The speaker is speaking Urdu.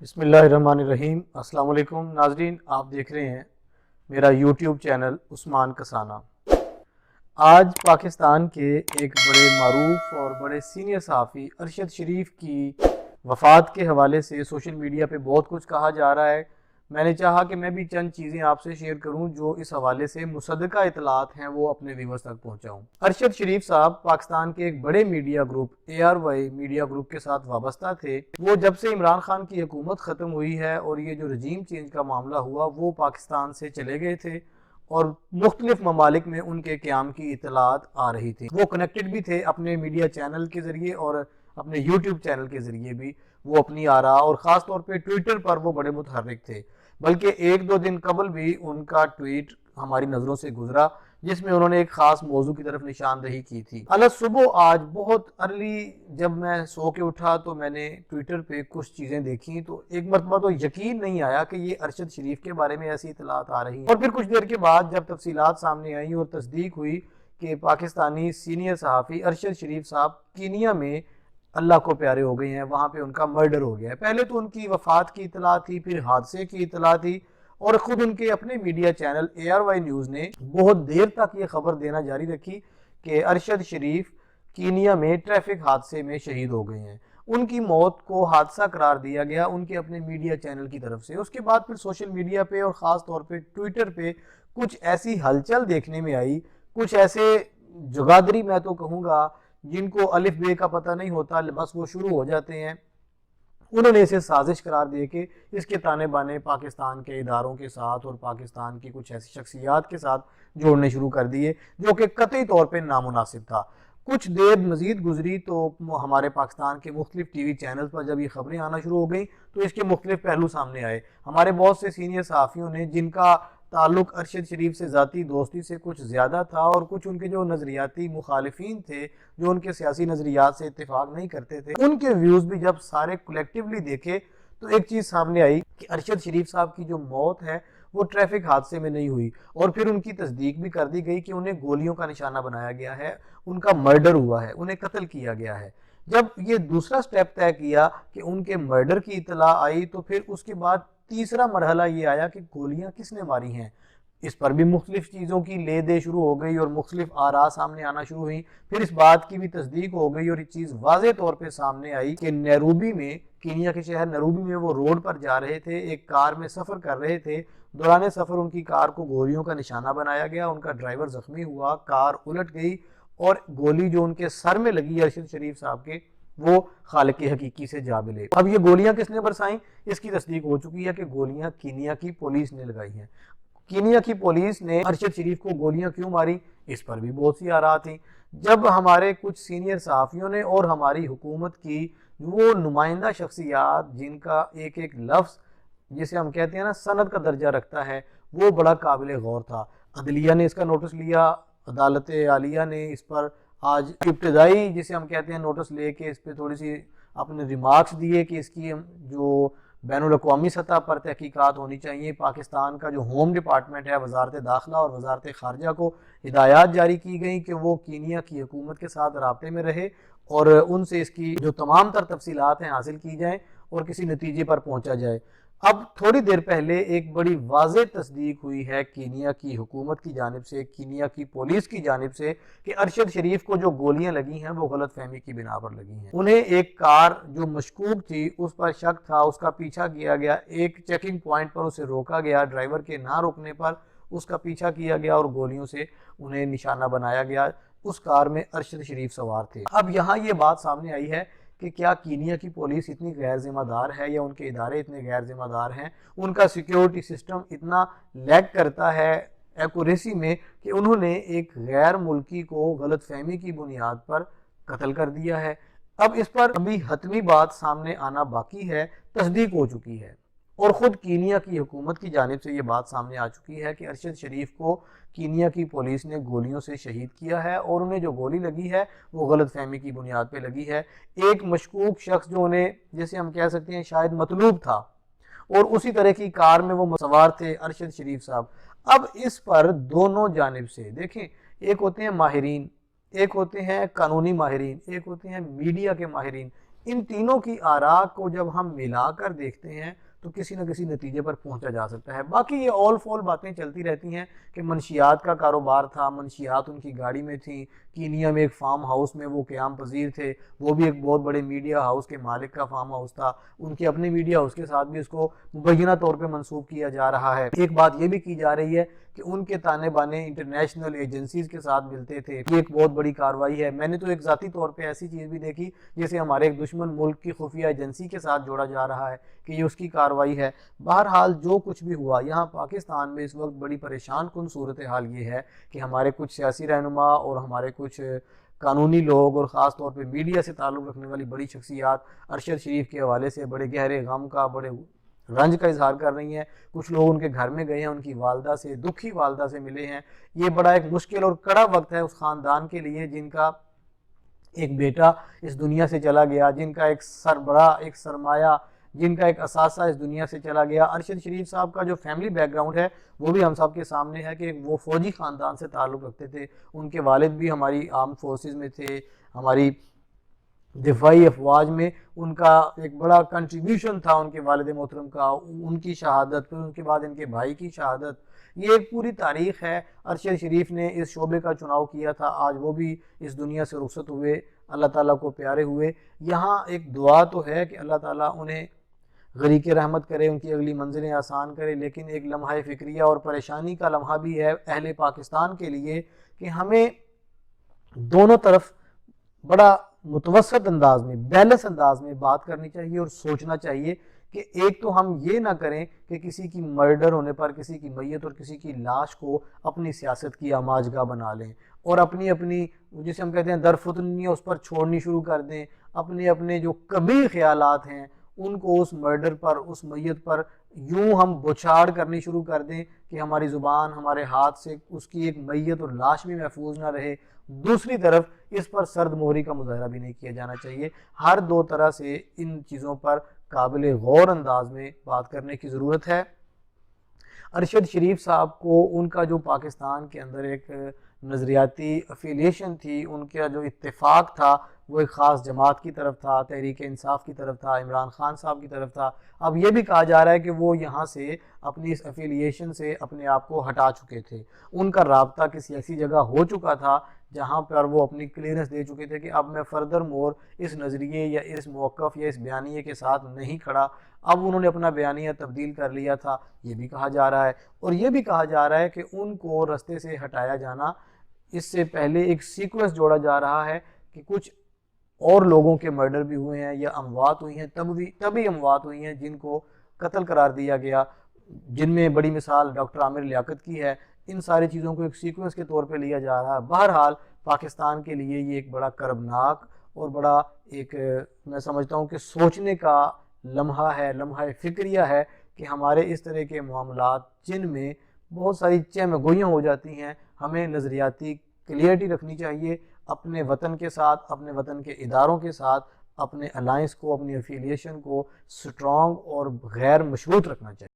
بسم اللہ الرحمن الرحیم۔ السلام علیکم ناظرین، آپ دیکھ رہے ہیں میرا یوٹیوب چینل عثمان کسانہ۔ آج پاکستان کے ایک بڑے معروف اور بڑے سینئر صحافی ارشد شریف کی وفات کے حوالے سے سوشل میڈیا پہ بہت کچھ کہا جا رہا ہے۔ میں نے چاہا کہ میں بھی چند چیزیں آپ سے شیئر کروں جو اس حوالے سے مصدقہ اطلاعات ہیں وہ اپنے ویورز تک پہنچاؤں۔ ارشد شریف صاحب پاکستان کے ایک بڑے media group ARY media group کے ساتھ وابستہ تھے۔ وہ جب سے عمران خان کی حکومت ختم ہوئی ہے اور یہ جو رجیم چینج کا معاملہ ہوا وہ پاکستان سے چلے گئے تھے اور مختلف ممالک میں ان کے قیام کی اطلاعات آ رہی تھی۔ وہ کنیکٹڈ بھی تھے اپنے میڈیا چینل کے ذریعے اور اپنے یوٹیوب چینل کے ذریعے بھی وہ اپنی آراء اور خاص طور پہ ٹویٹر پر وہ بڑے متحرک تھے، بلکہ ایک دو دن قبل بھی ان کا ٹویٹ ہماری نظروں سے گزرا جس میں انہوں نے ایک خاص موضوع کی طرف نشاندہی کی تھی۔ صبح آج بہت ارلی جب میں سو کے اٹھا تو میں نے ٹویٹر پہ کچھ چیزیں دیکھی تو ایک مرتبہ تو یقین نہیں آیا کہ یہ ارشد شریف کے بارے میں ایسی اطلاعات آ رہی ہیں، اور پھر کچھ دیر کے بعد جب تفصیلات سامنے آئیں اور تصدیق ہوئی کہ پاکستانی سینئر صحافی ارشد شریف صاحب کینیا میں اللہ کو پیارے ہو گئے ہیں، وہاں پہ ان کا مرڈر ہو گیا ہے۔ پہلے تو ان کی وفات کی اطلاع تھی، پھر حادثے کی اطلاع تھی، اور خود ان کے اپنے میڈیا چینل ARY نیوز نے بہت دیر تک یہ خبر دینا جاری رکھی کہ ارشد شریف کینیا میں ٹریفک حادثے میں شہید ہو گئے ہیں۔ ان کی موت کو حادثہ قرار دیا گیا ان کے اپنے میڈیا چینل کی طرف سے۔ اس کے بعد پھر سوشل میڈیا پہ اور خاص طور پہ ٹویٹر پہ کچھ ایسی ہلچل دیکھنے میں آئی، کچھ ایسے جگادری میں تو کہوں گا جن کو الف بے کا پتہ نہیں ہوتا، بس وہ شروع ہو جاتے ہیں۔ انہوں نے اسے سازش قرار دے کے اس کے تانے بانے پاکستان کے اداروں کے ساتھ اور پاکستان کی کچھ ایسی شخصیات کے ساتھ جوڑنے شروع کر دیے جو کہ قطعی طور پہ نامناسب تھا۔ کچھ دیر مزید گزری تو ہمارے پاکستان کے مختلف ٹی وی چینلز پر جب یہ خبریں آنا شروع ہو گئیں تو اس کے مختلف پہلو سامنے آئے۔ ہمارے بہت سے سینئر صحافیوں نے جن کا تعلق ارشد شریف سے ذاتی دوستی سے کچھ زیادہ تھا اور کچھ ان کے جو نظریاتی مخالفین تھے جو ان کے سیاسی نظریات سے اتفاق نہیں کرتے تھے، ان کے ویوز بھی جب سارے کولیکٹیولی دیکھے تو ایک چیز سامنے آئی کہ ارشد شریف صاحب کی جو موت ہے وہ ٹریفک حادثے میں نہیں ہوئی، اور پھر ان کی تصدیق بھی کر دی گئی کہ انہیں گولیوں کا نشانہ بنایا گیا ہے، ان کا مرڈر ہوا ہے، انہیں قتل کیا گیا ہے۔ جب یہ دوسرا سٹیپ طے کیا کہ ان کے مرڈر کی اطلاع آئی تو پھر اس کے بعد تیسرا مرحلہ یہ آیا کہ گولیاں کس نے ماری ہیں۔ اس پر بھی مختلف چیزوں کی لے دے شروع ہو گئی اور مختلف آراء سامنے آنا شروع ہوئی۔ پھر اس بات کی بھی تصدیق ہو گئی اور یہ چیز واضح طور پہ سامنے آئی کہ نیروبی میں، کینیا کے شہر نیروبی میں وہ روڈ پر جا رہے تھے، ایک کار میں سفر کر رہے تھے، دوران سفر ان کی کار کو گولیوں کا نشانہ بنایا گیا، ان کا ڈرائیور زخمی ہوا، کار الٹ گئی اور گولی جو ان کے سر میں لگی ارشد شریف صاحب کے وہ خالق حقیقی سے جا ملے۔ اب یہ گولیاں کس نے برسائیں، اس کی تصدیق ہو چکی ہے کہ گولیاں کینیا کی پولیس نے لگائی ہیں۔ کینیا کی پولیس نے ارشد شریف کو گولیاں کیوں ماری، اس پر بھی بہت سی آراء تھیں۔ جب ہمارے کچھ سینئر صحافیوں نے اور ہماری حکومت کی وہ نمائندہ شخصیات جن کا ایک ایک لفظ جسے ہم کہتے ہیں نا سند کا درجہ رکھتا ہے وہ بڑا قابل غور تھا، عدلیہ نے اس کا نوٹس لیا، عدالت عالیہ نے اس پر آج ابتدائی جسے ہم کہتے ہیں نوٹس لے کے اس پہ تھوڑی سی اپنے ریمارکس دیے کہ اس کی جو بین الاقوامی سطح پر تحقیقات ہونی چاہیے۔ پاکستان کا جو ہوم ڈپارٹمنٹ ہے، وزارت داخلہ اور وزارت خارجہ کو ہدایات جاری کی گئیں کہ وہ کینیا کی حکومت کے ساتھ رابطے میں رہے اور ان سے اس کی جو تمام تر تفصیلات ہیں حاصل کی جائیں اور کسی نتیجے پر پہنچا جائے۔ اب تھوڑی دیر پہلے ایک بڑی واضح تصدیق ہوئی ہے کینیا کی حکومت کی جانب سے، کینیا کی پولیس کی جانب سے، کہ ارشد شریف کو جو گولیاں لگی ہیں وہ غلط فہمی کی بنا پر لگی ہیں۔ انہیں ایک کار جو مشکوک تھی اس پر شک تھا، اس کا پیچھا کیا گیا، ایک چیکنگ پوائنٹ پر اسے روکا گیا، ڈرائیور کے نہ روکنے پر اس کا پیچھا کیا گیا اور گولیوں سے انہیں نشانہ بنایا گیا۔ اس کار میں ارشد شریف سوار تھے۔ اب یہاں یہ بات سامنے آئی ہے کہ کیا کینیا کی پولیس اتنی غیر ذمہ دار ہے یا ان کے ادارے اتنے غیر ذمہ دار ہیں، ان کا سیکیورٹی سسٹم اتنا لیک کرتا ہے ایکوریسی میں کہ انہوں نے ایک غیر ملکی کو غلط فہمی کی بنیاد پر قتل کر دیا ہے۔ اب اس پر ابھی حتمی بات سامنے آنا باقی ہے، تصدیق ہو چکی ہے اور خود کینیا کی حکومت کی جانب سے یہ بات سامنے آ چکی ہے کہ ارشد شریف کو کینیا کی پولیس نے گولیوں سے شہید کیا ہے اور انہیں جو گولی لگی ہے وہ غلط فہمی کی بنیاد پہ لگی ہے۔ ایک مشکوک شخص جو انہیں جیسے ہم کہہ سکتے ہیں شاید مطلوب تھا اور اسی طرح کی کار میں وہ سوار تھے ارشد شریف صاحب۔ اب اس پر دونوں جانب سے دیکھیں، ایک ہوتے ہیں ماہرین، ایک ہوتے ہیں قانونی ماہرین، ایک ہوتے ہیں میڈیا کے ماہرین، ان تینوں کی آراء کو جب ہم ملا کر دیکھتے ہیں تو کسی نہ کسی نتیجے پر پہنچا جا سکتا ہے۔ باقی یہ آل فول باتیں چلتی رہتی ہیں کہ منشیات کا کاروبار تھا، منشیات ان کی گاڑی میں تھیں، کینیا میں ایک فارم ہاؤس میں وہ قیام پذیر تھے، وہ بھی ایک بہت بڑے میڈیا ہاؤس کے مالک کا فارم ہاؤس تھا، ان کے اپنے میڈیا ہاؤس کے ساتھ بھی اس کو مبینہ طور پہ منسوب کیا جا رہا ہے۔ ایک بات یہ بھی کی جا رہی ہے کہ ان کے تانے بانے انٹرنیشنل ایجنسیز کے ساتھ ملتے تھے، یہ ایک بہت بڑی کارروائی ہے۔ میں نے تو ایک ذاتی طور پہ ایسی چیز بھی دیکھی جیسے ہمارے ایک دشمن ملک کی خفیہ ایجنسی کے ساتھ جوڑا جا رہا ہے کہ یہ اس کی کارروائی ہے۔ بہرحال جو کچھ بھی ہوا، یہاں پاکستان میں اس وقت بڑی پریشان کن صورتحال یہ ہے کہ ہمارے کچھ سیاسی رہنما اور ہمارے کچھ قانونی لوگ اور خاص طور پہ میڈیا سے تعلق رکھنے والی بڑی شخصیات ارشد شریف کے حوالے سے بڑے گہرے غم کا، بڑے رنج کا اظہار کر رہی ہیں۔ کچھ لوگ ان کے گھر میں گئے ہیں، ان کی والدہ سے، دکھی والدہ سے ملے ہیں۔ یہ بڑا ایک مشکل اور کڑا وقت ہے اس خاندان کے لیے جن کا ایک بیٹا اس دنیا سے چلا گیا، جن کا ایک سربراہ، ایک سرمایہ، جن کا ایک اثاثہ اس دنیا سے چلا گیا۔ ارشد شریف صاحب کا جو فیملی بیک گراؤنڈ ہے وہ بھی ہم سب کے سامنے ہے کہ وہ فوجی خاندان سے تعلق رکھتے تھے، ان کے والد بھی ہماری آرمڈ فورسز میں تھے، ہماری دفاعی افواج میں ان کا ایک بڑا کنٹریبیوشن تھا ان کے والد محترم کا، ان کی شہادت، پھر ان کے بعد ان کے بھائی کی شہادت، یہ ایک پوری تاریخ ہے۔ ارشد شریف نے اس شعبے کا چناؤ کیا تھا، آج وہ بھی اس دنیا سے رخصت ہوئے، اللہ تعالیٰ کو پیارے ہوئے۔ یہاں ایک دعا تو ہے کہ اللہ تعالیٰ انہیں غریق رحمت کرے، ان کی اگلی منزلیں آسان کرے، لیکن ایک لمحہ فکریہ اور پریشانی کا لمحہ بھی ہے اہل پاکستان کے لیے کہ ہمیں دونوں طرف بڑا متوسط انداز میں، بیلنس انداز میں بات کرنی چاہیے اور سوچنا چاہیے کہ ایک تو ہم یہ نہ کریں کہ کسی کی مرڈر ہونے پر کسی کی میت اور کسی کی لاش کو اپنی سیاست کی آماج گاہ بنا لیں اور اپنی جسے ہم کہتے ہیں درفتنی اس پر چھوڑنی شروع کر دیں، اپنے جو کبھی خیالات ہیں ان کو اس مرڈر پر، اس میت پر یوں ہم بچھاڑ کرنی شروع کر دیں کہ ہماری زبان، ہمارے ہاتھ سے اس کی ایک میت اور لاش بھی محفوظ نہ رہے۔ دوسری طرف اس پر سرد مہری کا مظاہرہ بھی نہیں کیا جانا چاہیے۔ ہر دو طرح سے ان چیزوں پر قابل غور انداز میں بات کرنے کی ضرورت ہے۔ ارشد شریف صاحب کو ان کا جو پاکستان کے اندر ایک نظریاتی افیلیشن تھی، ان کا جو اتفاق تھا وہ ایک خاص جماعت کی طرف تھا، تحریک انصاف کی طرف تھا، عمران خان صاحب کی طرف تھا۔ اب یہ بھی کہا جا رہا ہے کہ وہ یہاں سے اپنی اس افیلیشن سے اپنے آپ کو ہٹا چکے تھے، ان کا رابطہ کسی ایسی جگہ ہو چکا تھا جہاں پر وہ اپنی کلیئرنس دے چکے تھے کہ اب میں فردر مور اس نظریے یا اس موقف یا اس بیانیے کے ساتھ نہیں کھڑا۔ اب انہوں نے اپنا بیانیہ تبدیل کر لیا تھا، یہ بھی کہا جا رہا ہے۔ اور یہ بھی کہا جا رہا ہے کہ ان کو رستے سے ہٹایا جانا، اس سے پہلے ایک سیکوینس جوڑا جا رہا ہے کہ کچھ اور لوگوں کے مرڈر بھی ہوئے ہیں یا اموات ہوئی ہیں، تبھی اموات ہوئی ہیں جن کو قتل قرار دیا گیا، جن میں بڑی مثال ڈاکٹر عامر لیاقت کی ہے۔ ان ساری چیزوں کو ایک سیکوینس کے طور پہ لیا جا رہا ہے۔ بہرحال پاکستان کے لیے یہ ایک بڑا کربناک اور بڑا ایک میں سمجھتا ہوں کہ سوچنے کا لمحہ ہے، لمحہ فکریہ ہے کہ ہمارے اس طرح کے معاملات جن میں بہت ساری چہم گوئیاں ہو جاتی ہیں، ہمیں نظریاتی کلیئرٹی رکھنی چاہیے، اپنے وطن کے ساتھ، اپنے وطن کے اداروں کے ساتھ اپنے الائنس کو، اپنی افیلیشن کو سٹرونگ اور غیر مشروط رکھنا چاہیے۔